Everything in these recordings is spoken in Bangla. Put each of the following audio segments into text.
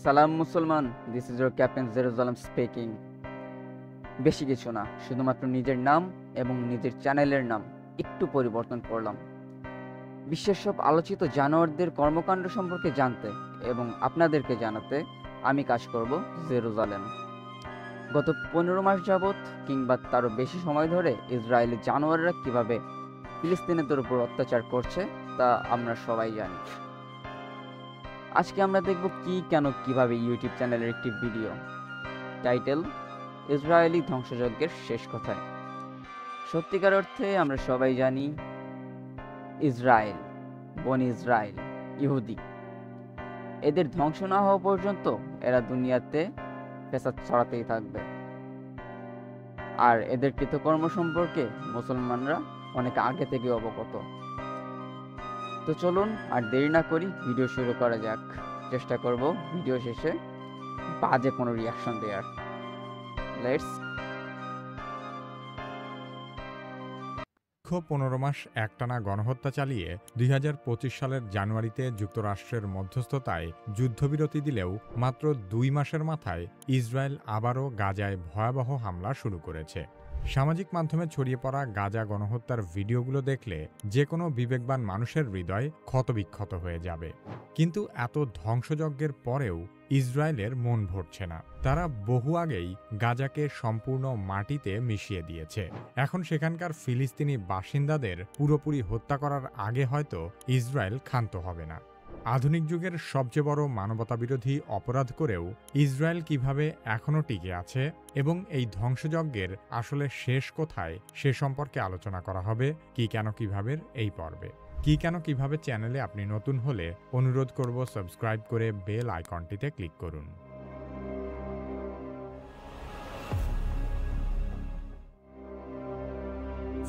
সালাম মুসলমান, this is your captain Jerusalem speaking. বেশি কিছু না, শুধুমাত্র নিজের নাম এবং নিজের চ্যানেলের নাম একটু পরিবর্তন করলাম বিশ্বের সব আলোচিত জানোয়ারদের কর্মকাণ্ড সম্পর্কে জানতে এবং আপনাদেরকে জানাতে আমি কাজ করব জেরুজালেম। গত 15 মাস যাবৎ কিংবা তারও বেশি সময় ধরে ইসরায়েলি জানোয়াররা কিভাবে ফিলিস্তিনিদের উপর অত্যাচার করছে তা আমরা সবাই জানি। আজকে আমরা দেখব কি, কেন, কিভাবে ইউটিউব চ্যানেলের একটি ভিডিও। টাইটেল: ইসরায়েলি ধ্বংসযজ্ঞের শেষ কথায়। সত্যিকার অর্থে আমরা সবাই জানি ইসরায়েল, বনি ইসরায়েল, ইহুদি, এদের ধ্বংস না হওয়া পর্যন্ত এরা দুনিয়াতে ফ্যাসাদ ছড়াতেই থাকবে। আর এদের কৃতকর্ম সম্পর্কে মুসলমানরা অনেক আগে থেকে অবগত। তো চলুন আর দেরি না করি, ভিডিও শুরু করা যাক। চেষ্টা করব ভিডিও শেষে বাজে কোনো রিয়াকশন দেওয়ার। লেটস। 15 মাস একটানা গণহত্যা চালিয়ে 2025 সালের জানুয়ারিতে যুক্তরাষ্ট্রের মধ্যস্থতায় যুদ্ধবিরতি দিলেও মাত্র 2 মাসের মাথায় ইসরায়েল আবারও গাজায় ভয়াবহ হামলা শুরু করেছে। সামাজিক মাধ্যমে ছড়িয়ে পড়া গাজা গণহত্যার ভিডিওগুলো দেখলে যে কোনো বিবেকবান মানুষের হৃদয় ক্ষতবিক্ষত হয়ে যাবে। কিন্তু এত ধ্বংসযজ্ঞের পরেও ইসরায়েলের মন ভরছে না। তারা বহু আগেই গাজাকে সম্পূর্ণ মাটিতে মিশিয়ে দিয়েছে। এখন সেখানকার ফিলিস্তিনি বাসিন্দাদের পুরোপুরি হত্যা করার আগে হয়তো ইসরায়েল ক্ষান্ত হবে না। আধুনিক যুগের সবচেয়ে বড় মানবতাবিরোধী অপরাধ করেও ইসরায়েল কিভাবে এখনও টিকে আছে এবং এই ধ্বংসযজ্ঞের আসলে শেষ কোথায় সে সম্পর্কে আলোচনা করা হবে কি কেন কিভাবে এই পর্বে। কি কেন কিভাবে চ্যানেলে আপনি নতুন হলে অনুরোধ করব সাবস্ক্রাইব করে বেল আইকনটিতে ক্লিক করুন।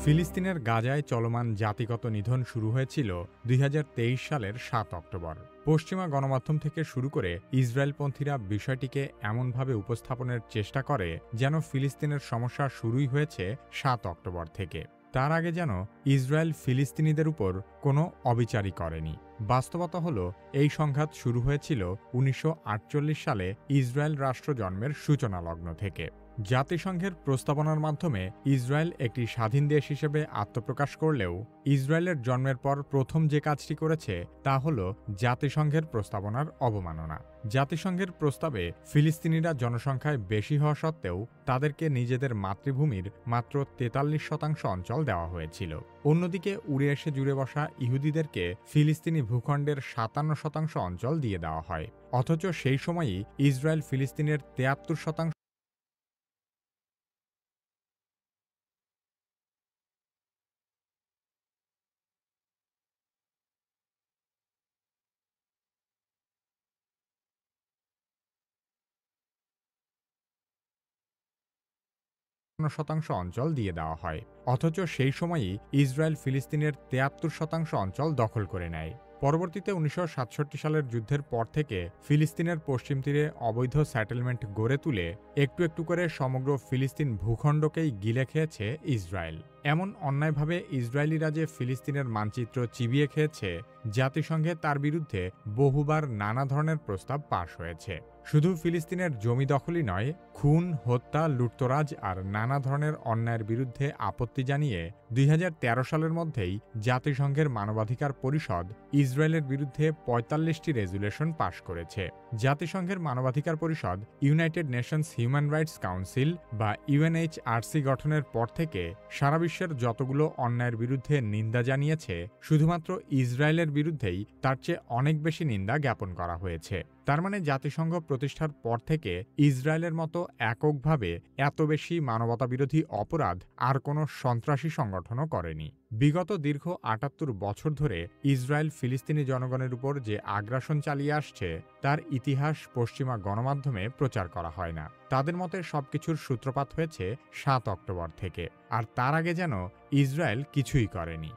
ফিলিস্তিনের গাজায় চলমান জাতিগত নিধন শুরু হয়েছিল 2023 সালের 7 অক্টোবর। পশ্চিমা গণমাধ্যম থেকে শুরু করে ইসরায়েলপন্থীরা বিষয়টিকে এমনভাবে উপস্থাপনের চেষ্টা করে যেন ফিলিস্তিনের সমস্যা শুরুই হয়েছে 7 অক্টোবর থেকে। তার আগে যেন ইসরায়েল ফিলিস্তিনিদের উপর কোনো অবিচারই করেনি। বাস্তবতা হলো এই সংঘাত শুরু হয়েছিল 1948 সালে ইসরায়েল রাষ্ট্র জন্মের সূচনা লগ্ন থেকে। জাতিসংঘের প্রস্তাবনার মাধ্যমে ইসরায়েল একটি স্বাধীন দেশ হিসেবে আত্মপ্রকাশ করলেও ইসরায়েলের জন্মের পর প্রথম যে কাজটি করেছে তা হল জাতিসংঘের প্রস্তাবনার অবমাননা। জাতিসংঘের প্রস্তাবে ফিলিস্তিনিরা জনসংখ্যায় বেশি হওয়া সত্ত্বেও তাদেরকে নিজেদের মাতৃভূমির মাত্র 43% অঞ্চল দেওয়া হয়েছিল। অন্যদিকে উড়ে এসে জুড়ে বসা ইহুদিদেরকে ফিলিস্তিনি ভূখণ্ডের 57% অঞ্চল দিয়ে দেওয়া হয়। অথচ সেই সময়ই ইসরায়েল ফিলিস্তিনের 73% অঞ্চল দিয়ে দেওয়া হয়। অথচ সেই সময়ই ইসরায়েল ফিলিস্তিনের 73% অঞ্চল দখল করে নেয়। পরবর্তীতে 1967 সালের যুদ্ধের পর থেকে ফিলিস্তিনের পশ্চিম তীরে অবৈধ সেটেলমেন্ট গড়ে তুলে একটু একটু করে সমগ্র ফিলিস্তিন ভূখণ্ডকেই গিলে খেয়েছে ইসরায়েল। এমন অন্যায়ভাবে ইসরায়েলিরা যে ফিলিস্তিনের মানচিত্র চিবিয়ে খেয়েছে, জাতিসংঘে তার বিরুদ্ধে বহুবার নানা ধরনের প্রস্তাব পাশ হয়েছে। শুধু ফিলিস্তিনের জমি দখলই নয়, খুন, হত্যা, লুটতরাজ আর নানা ধরনের অন্যায়ের বিরুদ্ধে আপত্তি জানিয়ে 2013 সালের মধ্যেই জাতিসংঘের মানবাধিকার পরিষদ ইসরায়েলের বিরুদ্ধে 45টি রেজুলেশন পাশ করেছে। জাতিসংঘের মানবাধিকার পরিষদ United Nations human rights council বা ইউএনএইচআরসি গঠনের পর থেকে সারা বিশ্বের যতগুলো অন্যায়ের বিরুদ্ধে নিন্দা জানিয়েছে, শুধুমাত্র ইসরায়েলের বিরুদ্ধেই তার চেয়ে অনেক বেশি নিন্দা জ্ঞাপন করা হয়েছে। তার মানে জাতিসংঘ প্রতিষ্ঠার পর থেকে ইসরায়েলের মতো এককভাবে এত বেশি মানবতাবিরোধী অপরাধ আর কোনো সন্ত্রাসী সংগঠনও করেনি। বিগত দীর্ঘ 78 বছর ধরে ইসরায়েল ফিলিস্তিনি জনগণের উপর যে আগ্রাসন চালিয়ে আসছে তার ইতিহাস পশ্চিমা গণমাধ্যমে প্রচার করা হয় না। তাদের মতে সবকিছুর সূত্রপাত হয়েছে 7 অক্টোবর থেকে, আর তার আগে যেন ইসরায়েল কিছুই করেনি।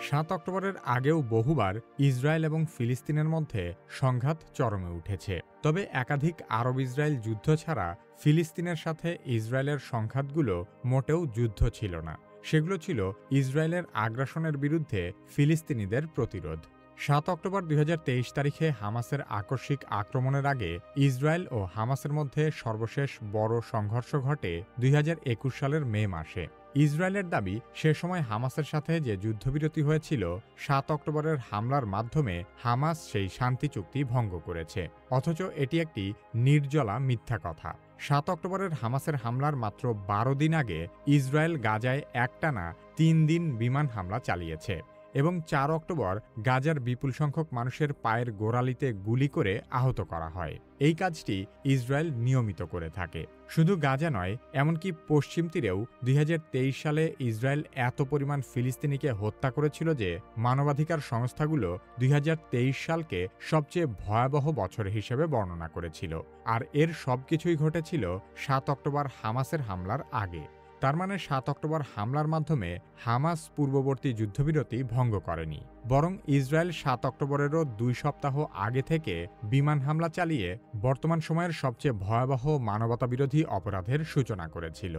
7 অক্টোবরের আগেও বহুবার ইসরায়েল এবং ফিলিস্তিনের মধ্যে সংঘাত চরমে উঠেছে। তবে একাধিক আরব ইসরায়েল যুদ্ধ ছাড়া ফিলিস্তিনের সাথে ইসরায়েলের সংঘাতগুলো মোটেও যুদ্ধ ছিল না। সেগুলো ছিল ইসরায়েলের আগ্রাসনের বিরুদ্ধে ফিলিস্তিনিদের প্রতিরোধ। 7 অক্টোবর 2023 তারিখে হামাসের আকস্মিক আক্রমণের আগে ইসরায়েল ও হামাসের মধ্যে সর্বশেষ বড় সংঘর্ষ ঘটে 2021 সালের মে মাসে। ইসরায়েলের দাবি, সে সময় হামাসের সাথে যে যুদ্ধবিরতি হয়েছিল 7 অক্টোবরের হামলার মাধ্যমে হামাস সেই শান্তি চুক্তি ভঙ্গ করেছে। অথচ এটি একটি নির্জলা মিথ্যা কথা। 7 অক্টোবরের হামাসের হামলার মাত্র 12 দিন আগে ইসরায়েল গাজায় একটানা 3 দিন বিমান হামলা চালিয়েছে এবং 4 অক্টোবর গাজার বিপুল সংখ্যক মানুষের পায়ের গোড়ালিতে গুলি করে আহত করা হয়। এই কাজটি ইসরায়েল নিয়মিত করে থাকে। শুধু গাজা নয়, এমনকি পশ্চিম তীরেও 2023 সালে ইসরায়েল এত পরিমাণ ফিলিস্তিনিকে হত্যা করেছিল যে মানবাধিকার সংস্থাগুলো 2023 সালকে সবচেয়ে ভয়াবহ বছর হিসেবে বর্ণনা করেছিল। আর এর সবকিছুই ঘটেছিল 7 অক্টোবর হামাসের হামলার আগে। তার মানে 7 অক্টোবর হামলার মাধ্যমে হামাস পূর্ববর্তী যুদ্ধবিরতি ভঙ্গ করেনি, বরং ইসরায়েল 7 অক্টোবরেরও 2 সপ্তাহ আগে থেকে বিমান হামলা চালিয়ে বর্তমান সময়ের সবচেয়ে ভয়াবহ মানবতাবিরোধী অপরাধের সূচনা করেছিল।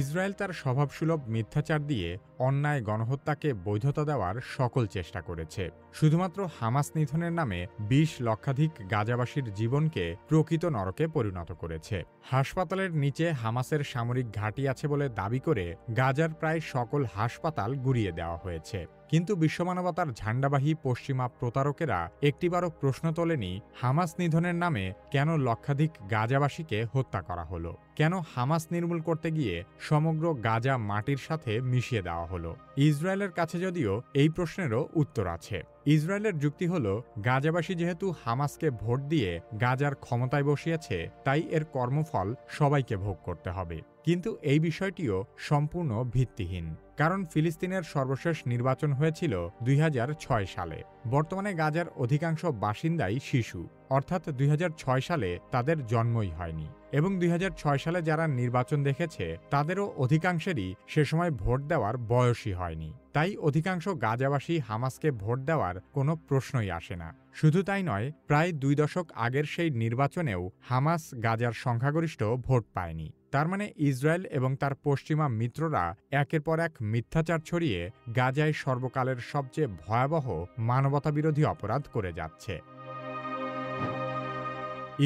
ইসরায়েল তার স্বভাবসুলভ মিথ্যাচার দিয়ে অন্যায় গণহত্যাকে বৈধতা দেওয়ার সকল চেষ্টা করেছে। শুধুমাত্র হামাস নিধনের নামে 20 লক্ষাধিক গাজাবাসীর জীবনকে প্রকৃত নরকে পরিণত করেছে। হাসপাতালের নিচে হামাসের সামরিক ঘাঁটি আছে বলে দাবি করে গাজার প্রায় সকল হাসপাতাল গুঁড়িয়ে দেওয়া হয়েছে। কিন্তু বিশ্বমানবতার ঝান্ডাবাহী পশ্চিমা প্রতারকেরা একটিবারও প্রশ্ন তোলেনি, হামাস নিধনের নামে কেন লক্ষাধিক গাজাবাসীকে হত্যা করা হলো? কেন হামাস নির্মূল করতে গিয়ে সমগ্র গাজা মাটির সাথে মিশিয়ে দেওয়া হলো? ইসরায়েলের কাছে যদিও এই প্রশ্নেরও উত্তর আছে। ইসরায়েলের যুক্তি হল, গাজাবাসী যেহেতু হামাসকে ভোট দিয়ে গাজার ক্ষমতায় বসিয়েছে, তাই এর কর্মফল সবাইকে ভোগ করতে হবে। কিন্তু এই বিষয়টিও সম্পূর্ণ ভিত্তিহীন, কারণ ফিলিস্তিনের সর্বশেষ নির্বাচন হয়েছিল 2006 সালে। বর্তমানে গাজার অধিকাংশ বাসিন্দাই শিশু, অর্থাৎ 2006 সালে তাদের জন্মই হয়নি, এবং 2006 সালে যারা নির্বাচন দেখেছে তাদেরও অধিকাংশেরই সে সময় ভোট দেওয়ার বয়সই হয়নি। তাই অধিকাংশ গাজাবাসী হামাসকে ভোট দেওয়ার কোনো প্রশ্নই আসে না। শুধু তাই নয়, প্রায় 2 দশক আগের সেই নির্বাচনেও হামাস গাজার সংখ্যাগরিষ্ঠ ভোট পায়নি। তার মানে ইসরায়েল এবং তার পশ্চিমা মিত্ররা একের পর এক মিথ্যাচার ছড়িয়ে গাজায় সর্বকালের সবচেয়ে ভয়াবহ মানবতাবিরোধী অপরাধ করে যাচ্ছে।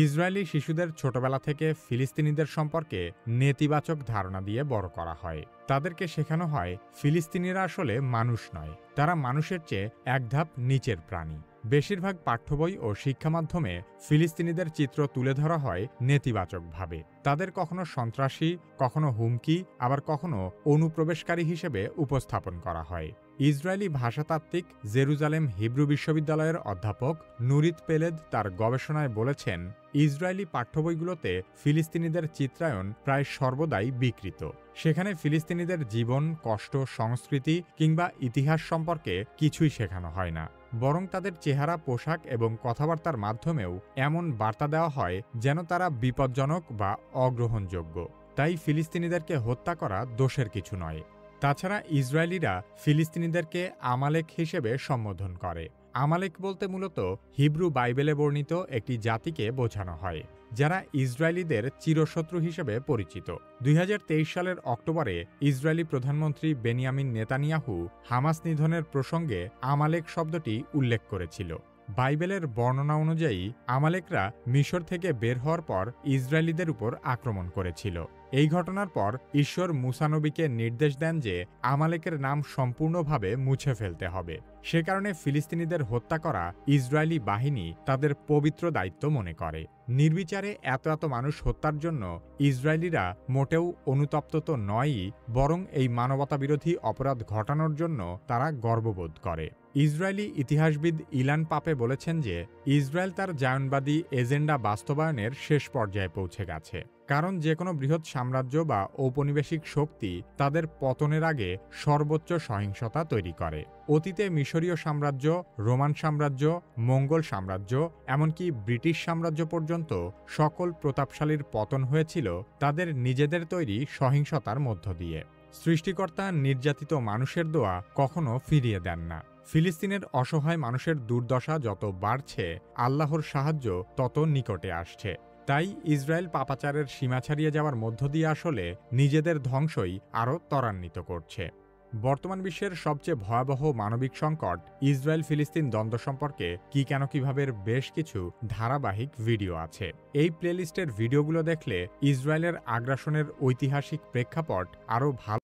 ইসরায়েলি শিশুদের ছোটবেলা থেকে ফিলিস্তিনিদের সম্পর্কে নেতিবাচক ধারণা দিয়ে বড় করা হয়। তাদেরকে শেখানো হয় ফিলিস্তিনিরা আসলে মানুষ নয়, তারা মানুষের চেয়ে এক ধাপ নিচের প্রাণী। বেশিরভাগ পাঠ্য বই ও শিক্ষা মাধ্যমে ফিলিস্তিনিদের চিত্র তুলে ধরা হয় নেতিবাচকভাবে। তাদের কখনো সন্ত্রাসী, কখনো হুমকি, আবার কখনো অনুপ্রবেশকারী হিসেবে উপস্থাপন করা হয়। ইসরায়েলি ভাষাতাত্ত্বিক জেরুজালেম হিব্রু বিশ্ববিদ্যালয়ের অধ্যাপক নুরিত পেলেদ তার গবেষণায় বলেছেন, ইসরায়েলি পাঠ্যবইগুলোতে ফিলিস্তিনিদের চিত্রায়ন প্রায় সর্বদাই বিকৃত। সেখানে ফিলিস্তিনিদের জীবন, কষ্ট, সংস্কৃতি কিংবা ইতিহাস সম্পর্কে কিছুই শেখানো হয় না, বরং তাদের চেহারা, পোশাক এবং কথাবার্তার মাধ্যমেও এমন বার্তা দেওয়া হয় যেন তারা বিপজ্জনক বা অগ্রহণযোগ্য। তাই ফিলিস্তিনিদেরকে হত্যা করা দোষের কিছু নয়। তাছাড়া ইসরায়েলিরা ফিলিস্তিনিদেরকে আমালেক হিসেবে সম্বোধন করে। আমালেক বলতে মূলত হিব্রু বাইবেলে বর্ণিত একটি জাতিকে বোঝানো হয়, যারা ইসরায়েলিদের চিরশত্রু হিসেবে পরিচিত। 2023 সালের অক্টোবরে ইসরায়েলি প্রধানমন্ত্রী বেনিয়ামিন নেতানিয়াহু হামাস নিধনের প্রসঙ্গে আমালেক শব্দটি উল্লেখ করেছিল। বাইবেলের বর্ণনা অনুযায়ী আমালেকরা মিশর থেকে বের হওয়ার পর ইসরায়েলিদের উপর আক্রমণ করেছিল। এই ঘটনার পর ঈশ্বর মুসা নবীকে নির্দেশ দেন যে আমালেকের নাম সম্পূর্ণভাবে মুছে ফেলতে হবে। সে কারণে ফিলিস্তিনিদের হত্যা করা ইসরায়েলি বাহিনী তাদের পবিত্র দায়িত্ব মনে করে। নির্বিচারে এত এত মানুষ হত্যার জন্য ইসরায়েলিরা মোটেও অনুতপ্ত তো নয়ই, বরং এই মানবতাবিরোধী অপরাধ ঘটানোর জন্য তারা গর্ববোধ করে। ইসরায়েলি ইতিহাসবিদ ইলান পাপে বলেছেন যে ইসরায়েল তার জায়নবাদী এজেন্ডা বাস্তবায়নের শেষ পর্যায়ে পৌঁছে গেছে, কারণ যে কোনো বৃহৎ সাম্রাজ্য বা ঔপনিবেশিক শক্তি তাদের পতনের আগে সর্বোচ্চ সহিংসতা তৈরি করে। অতীতে মিশরীয় সাম্রাজ্য, রোমান সাম্রাজ্য, মঙ্গল সাম্রাজ্য, এমনকি ব্রিটিশ সাম্রাজ্য পর্যন্ত সকল প্রতাপশালীর পতন হয়েছিল তাদের নিজেদের তৈরি সহিংসতার মধ্য দিয়ে। সৃষ্টিকর্তা নির্যাতিত মানুষের দোয়া কখনো ফিরিয়ে দেন না। ফিলিস্তিনের অসহায় মানুষের দুর্দশা যত বাড়ছে, আল্লাহর সাহায্য তত নিকটে আসছে। তাই ইসরায়েল পাপাচারের সীমা ছাড়িয়ে যাওয়ার মধ্য দিয়ে আসলে নিজেদের ধ্বংসই আরও ত্বরান্বিত করছে। বর্তমান বিশ্বের সবচেয়ে ভয়াবহ মানবিক সংকট ইসরায়েল ফিলিস্তিন দ্বন্দ্ব সম্পর্কে কি কেন কিভাবে বেশ কিছু ধারাবাহিক ভিডিও আছে। এই প্লেলিস্টের ভিডিওগুলো দেখলে ইসরায়েলের আগ্রাসনের ঐতিহাসিক প্রেক্ষাপট আরও ভালো।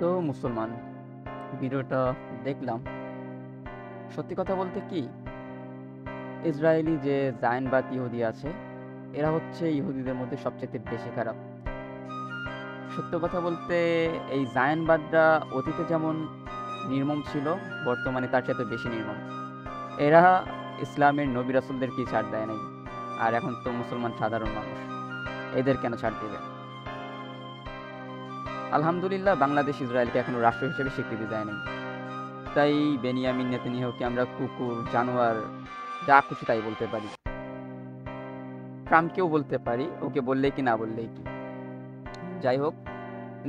তো মুসলমান ভিডিওটা দেখলাম, সত্যি কথা বলতে কি, ইসরায়েলি যে জায়নবাদ ইহুদি আছে, এরা হচ্ছে ইহুদিদের মধ্যে সবচেয়ে বেশি খারাপ। সত্য কথা বলতে এই জায়নবাদরা অতীতে যেমন নির্মম ছিল, বর্তমানে তার সাথে বেশি নির্মম। এরা ইসলামের নবী রাসূলদেরকে ছাড় দেয় নাই, আর এখন তো মুসলমান সাধারণ মানুষ, এদের কেন ছাড় দেবে? আলহামদুলিল্লাহ বাংলাদেশ ইসরায়েলকে এখনো রাষ্ট্র হিসেবে স্বীকৃতি দেয়নি, তাই বেনিয়ামিন নেতানিয়াহুকে আমরা কুকুর, জানোয়ার, যা খুশি তাই বলতে পারি। ট্রাম্পকেও বলতে পারি, ওকে বললেই কি না বললেই কি। যাই হোক,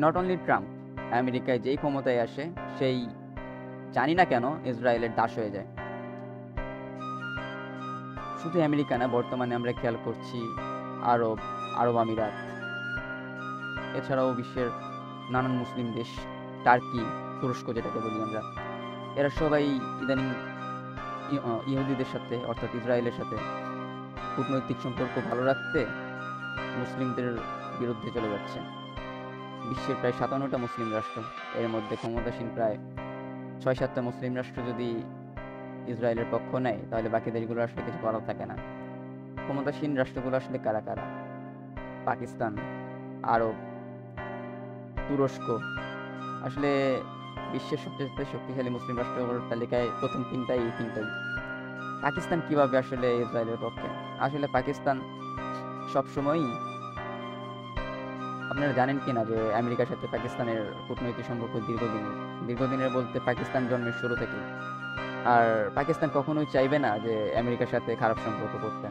নট অনলি ট্রাম্প, আমেরিকায় যেই ক্ষমতায় আসে সেই জানি না কেন ইসরায়েলের দাস হয়ে যায়। শুধু আমেরিকা না, বর্তমানে আমরা খেয়াল করছি আরব আমিরাত, এছাড়াও বিশ্বের নানান মুসলিম দেশ, টার্কি, তুরস্ক যেটাকে বলি আমরা, এরা সবাই ইদানিং ইহুদিদের সাথে অর্থাৎ ইসরায়েলের সাথে কূটনৈতিক সম্পর্ক ভালো রাখতে মুসলিমদের বিরুদ্ধে চলে যাচ্ছে। বিশ্বের প্রায় ৫৭টা মুসলিম রাষ্ট্র, এর মধ্যে ক্ষমতাসীন প্রায় ৬-৭টা মুসলিম রাষ্ট্র যদি ইসরায়েলের পক্ষ নেয়, তাহলে বাকি দেশগুলো আসলে কিছু করার থাকে না। ক্ষমতাসীন রাষ্ট্রগুলো আসলে কারা কারা? পাকিস্তান, আরব, তুরস্ক। আসলে বিশ্বের সবচেয়ে শক্তিশালী মুসলিম রাষ্ট্রগুলোর তালিকায় প্রথম তিনটাই এই তিনটাই। পাকিস্তান কিভাবে আসলে ইসরায়েলের পক্ষে? আসলে পাকিস্তান সবসময়ই, আপনারা জানেন কিনা যে আমেরিকার সাথে পাকিস্তানের কূটনৈতিক সম্পর্ক দীর্ঘদিনের বলতে পাকিস্তান জন্মের শুরু থেকে। আর পাকিস্তান কখনোই চাইবে না যে আমেরিকার সাথে খারাপ সম্পর্ক করতে,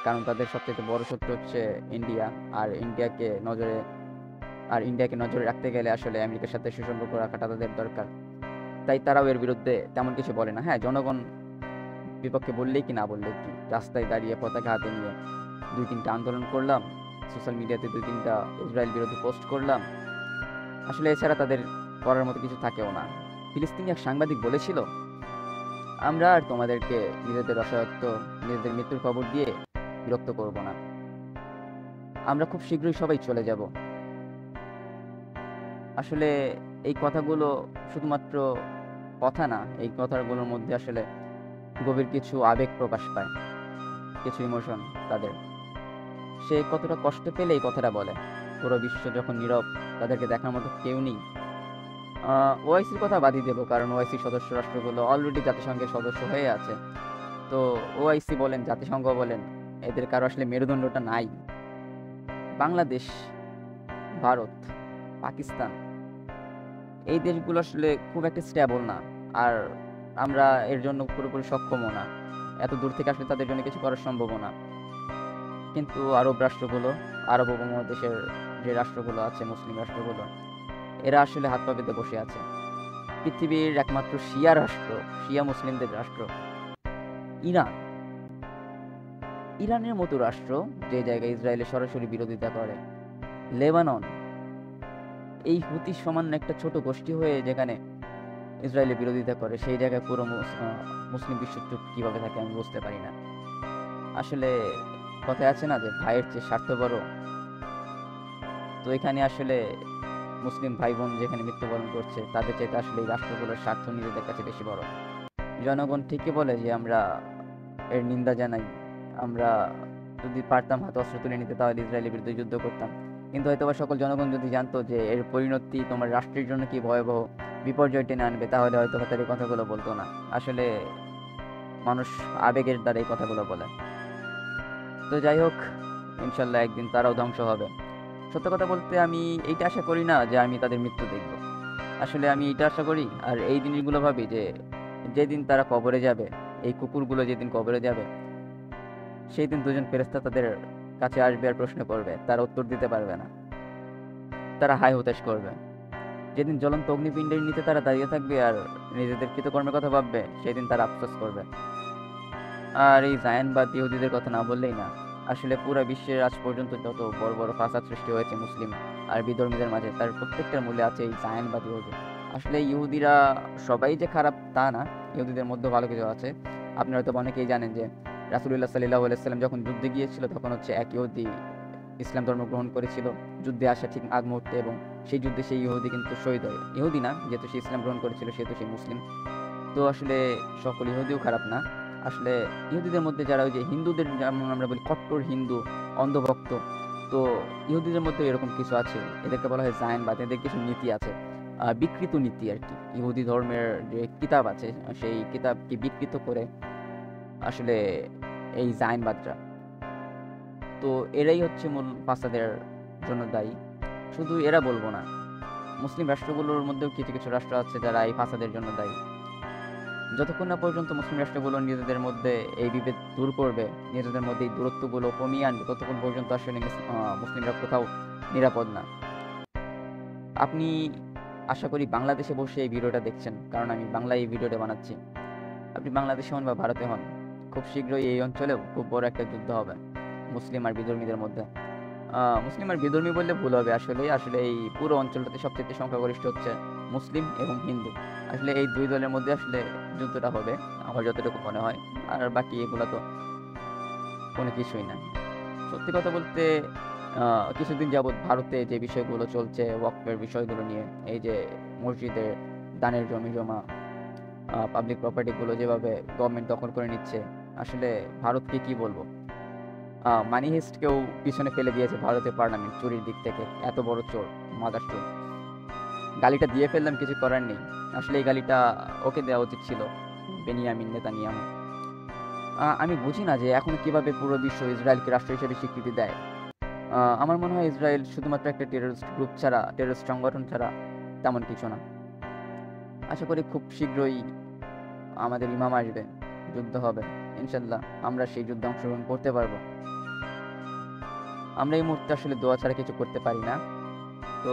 কারণ তাদের সবচেয়ে বড় শত্রু হচ্ছে ইন্ডিয়া। আর ইন্ডিয়াকে নজরে রাখতে গেলে আসলে আমেরিকার সাথে সুসম্পর্ক রাখাটা তাদের দরকার। তাই তারাও এর বিরুদ্ধে তেমন কিছু বলে না। হ্যাঁ, জনগণ বিপক্ষে বললেই কি না বললেই কি, রাস্তায় দাঁড়িয়ে পতাকা হাতে নিয়ে ২-৩টা আন্দোলন করলাম, সোশ্যাল মিডিয়াতে ২-৩টা ইসরায়েল বিরোধী পোস্ট করলাম, আসলে এছাড়া তাদের করার মতো কিছু থাকেও না। ফিলিস্তিনি এক সাংবাদিক বলেছিল, আমরা আর তোমাদেরকে নিজেদের রসায়ত্ব, নিজেদের মৃত্যুর খবর দিয়ে বিরক্ত করব না, আমরা খুব শীঘ্রই সবাই চলে যাব। আসলে এই কথাগুলো শুধুমাত্র কথা না, এই কথাগুলোর মধ্যে আসলে গভীর কিছু আবেগ প্রকাশ পায়, কিছু ইমোশন তাদের। সে কতটা কষ্ট পেলে এই কথাটা বলে। পুরো বিশ্ব যখন নীরব, তাদেরকে দেখার মতো কেউ নেই। ওআইসির কথা বাদই দেবো, কারণ ওআইসির সদস্য রাষ্ট্রগুলো অলরেডি জাতিসংঘের সদস্য হয়ে আছে। তো ওআইসি বলেন, জাতিসংঘ বলেন, এদের কারো আসলে মেরুদণ্ডটা নাই। বাংলাদেশ, ভারত, পাকিস্তান, এই দেশগুলো আসলে খুব একটা স্টেবল না, আর আমরা এর জন্য পুরোপুরি সক্ষমও না। এত দূর থেকে আসলে তাদের জন্য কিছু করা সম্ভবও না। কিন্তু আরব রাষ্ট্রগুলো, আরব উপমহাদেশের যে রাষ্ট্রগুলো আছে, মুসলিম রাষ্ট্রগুলো, এরা আসলে হাত পা বেঁধে বসে আছে। পৃথিবীর একমাত্র শিয়া রাষ্ট্র, শিয়া মুসলিমদের রাষ্ট্র ইরানের মতো রাষ্ট্র, যে জায়গায় ইসরায়েলের সরাসরি বিরোধিতা করে। লেবানন, এই হুতি সামান্য একটা ছোট গোষ্ঠী হয়ে যেখানে ইসরায়েলের বিরোধিতা করে, সেই জায়গায় পুরো মুসলিম বিশ্ব চুপ কিভাবে থাকে আমি বুঝতে পারি না। আসলে কথায় আছে না যে ভাইয়ের চেয়ে স্বার্থ বড়। তো এখানে আসলে মুসলিম ভাই বোন যেখানে মৃত্যুবরণ করছে, তাদের চাইতে আসলে এই রাষ্ট্রগুলোর স্বার্থ নিজেদের কাছে বেশি বড়। জনগণ ঠিকই বলে যে আমরা এর নিন্দা জানাই, আমরা যদি পারতাম হাতে অস্ত্র তুলে নিতে, তাহলে ইসরায়েলের বিরুদ্ধে যুদ্ধ করতাম। কিন্তু হয়তোবা সকল জনগণ যদি জানতো যে এর পরিণতি তোমার রাষ্ট্রের জন্য কি ভয়াবহ বিপর্যয় টেনে আনবে, তাহলে হয়তো তার এই কথাগুলো বলতো না। আসলে মানুষ আবেগের দ্বারা এই কথাগুলো বলে। তো যাই হোক, ইনশাল্লাহ একদিন তারাও ধ্বংস হবে। সত্য কথা বলতে আমি এইটা আশা করি না যে আমি তাদের মৃত্যু দেখব। আসলে আমি এইটা আশা করি, আর এই জিনিসগুলো ভাবি যে যেদিন তারা কবরে যাবে, এই কুকুরগুলো যেদিন কবরে যাবে, সেই দিন দুজন ফেরেশতা তাদের কাছে আসবে আর প্রশ্ন করবে, তারা উত্তর দিতে পারবে না। তারা হায় হুতাশ করবে। যেদিন জ্বলন্ত অগ্নিপিণ্ডের নিচে তারা দাঁড়িয়ে থাকবে আর নিজেদের কৃতকর্মের কথা ভাববে, সেদিন তারা আফসোস করবে। আর এই জায়নবাদ ইহুদিদের কথা না বললেই না। আসলে পুরো বিশ্বের আজ পর্যন্ত যত বড় বড় ফাসাদ সৃষ্টি হয়েছে মুসলিম আর বিধর্মীদের মাঝে, তার প্রত্যেকটার মূলে আছে এই জায়নবাদী ইহুদি। আসলে ইহুদিরা সবাই যে খারাপ তা না, ইহুদিদের মধ্যে ভালো কিছু আছে। আপনারা হয়তো অনেকেই জানেন যে রাসূলুল্লাহ সাল্লাল্লাহু আলাইহি ওয়াসাল্লাম যখন যুদ্ধে গিয়েছিল তখন হচ্ছে এক ইহুদি ইসলাম ধর্ম গ্রহণ করেছিল যুদ্ধে আসা ঠিক আগ মুহূর্তে, এবং সেই যুদ্ধে সেই ইহুদি কিন্তু শহীদ হয়। ইহুদি না, যেহেতু সে ইসলাম গ্রহণ করেছিল সেহেতু সে মুসলিম। তো আসলে সকল ইহুদিও খারাপ না। আসলে ইহুদিদের মধ্যে যারা ওই যে হিন্দুদের যেমন আমরা বলি কট্টর হিন্দু, অন্ধভক্ত, তো ইহুদিদের মধ্যে এরকম কিছু আছে। এদেরকে বলা হয় জায়নবাদ। এদের কিছু নীতি আছে, বিকৃত নীতি আর কি। ইহুদি ধর্মের যে কিতাব আছে সেই কিতাবকে বিকৃত করে আসলে এই জায়নবাদরা। তো এরাই হচ্ছে মূল ফাসাদের জন্য দায়ী। শুধু এরা বলবো না, মুসলিম রাষ্ট্রগুলোর মধ্যেও কিছু কিছু রাষ্ট্র আছে যারা এই ফাসাদের জন্য দায়ী। যতক্ষণ না পর্যন্ত মুসলিম রাষ্ট্রগুলো নিজেদের মধ্যে এই বিভেদ দূর করবে, নিজেদের মধ্যে এই দূরত্বগুলো কমিয়ে আনবে, ততক্ষণ পর্যন্ত আসলে মুসলিমরা কোথাও নিরাপদ না। আপনি আশা করি বাংলাদেশে বসে এই ভিডিওটা দেখছেন, কারণ আমি বাংলায় এই ভিডিওটা বানাচ্ছি। আপনি বাংলাদেশে হন বা ভারতে হন, খুব শীঘ্রই এই অঞ্চলেও খুব বড় একটা যুদ্ধ হবে মুসলিম আর বিধর্মীদের মধ্যে। মুসলিম আর বিধর্মী বললে ভুল হবে। আসলে আসলে এই পুরো অঞ্চলটাতে সবচেয়ে সংখ্যাগরিষ্ঠ হচ্ছে মুসলিম এবং হিন্দু। আসলে এই দুই দলের মধ্যে আসলে যুদ্ধটা হবে আমার যতটুকু মনে হয়। আর বাকি এগুলা তো কোনো কিছুই না। সত্যি কথা বলতে কিছুদিন যাবৎ ভারতে যে বিষয়গুলো চলছে ওয়াকফের বিষয়গুলো নিয়ে, এই যে মসজিদের দানের জমি জমা, পাবলিক প্রপার্টিগুলো যেভাবে গভর্নমেন্ট দখল করে নিচ্ছে, আসলে ভারতকে কি বলবো। মানি হেস্টকেও পিছনে ফেলে দিয়েছে ভারতের পার্লামেন্ট চুরির দিক থেকে। এত বড় চোর, মাদার চোর। গালিটা দিয়ে ফেললাম, কিছু করার নেই। আসলে এই গালিটা ওকে দেওয়া উচিত ছিল, বেনিয়ামিন নেতানিয়াহু। আমি বুঝি না যে এখন কিভাবে পুরো বিশ্ব ইসরায়েলকে রাষ্ট্র হিসেবে স্বীকৃতি দেয়। আমার মনে হয় ইসরায়েল শুধুমাত্র একটা টেররিস্ট গ্রুপ ছাড়া, টেররিস্ট সংগঠন ছাড়া তেমন কিছু না। আশা করি খুব শীঘ্রই আমাদের ইমাম আসবে, যুদ্ধ হবে ইনশাল্লাহ। আমরা সেই যুদ্ধে অংশগ্রহণ করতে পারবো। আমরা এই মুহূর্তে আসলে দোয়া ছাড়া কিছু করতে পারি না। তো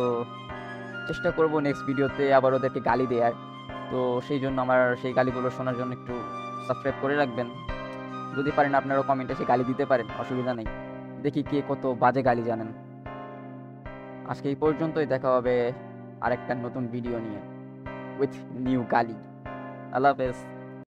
চেষ্টা করব নেক্সট ভিডিওতে আবার ওদেরকে গালি দেওয়ার। তো সেই জন্য আমার সেই গালিগুলো শোনার জন্য একটু সাবস্ক্রাইব করে রাখবেন। যদি পারেন আপনারাও কমেন্টে এসে গালি দিতে পারেন, অসুবিধা নেই। দেখি কে কত বাজে গালি জানেন। আজকে এই পর্যন্তই, দেখা হবে আরেকটা নতুন ভিডিও নিয়ে উইথ নিউ গালি। আল্লাহ হাফেজ।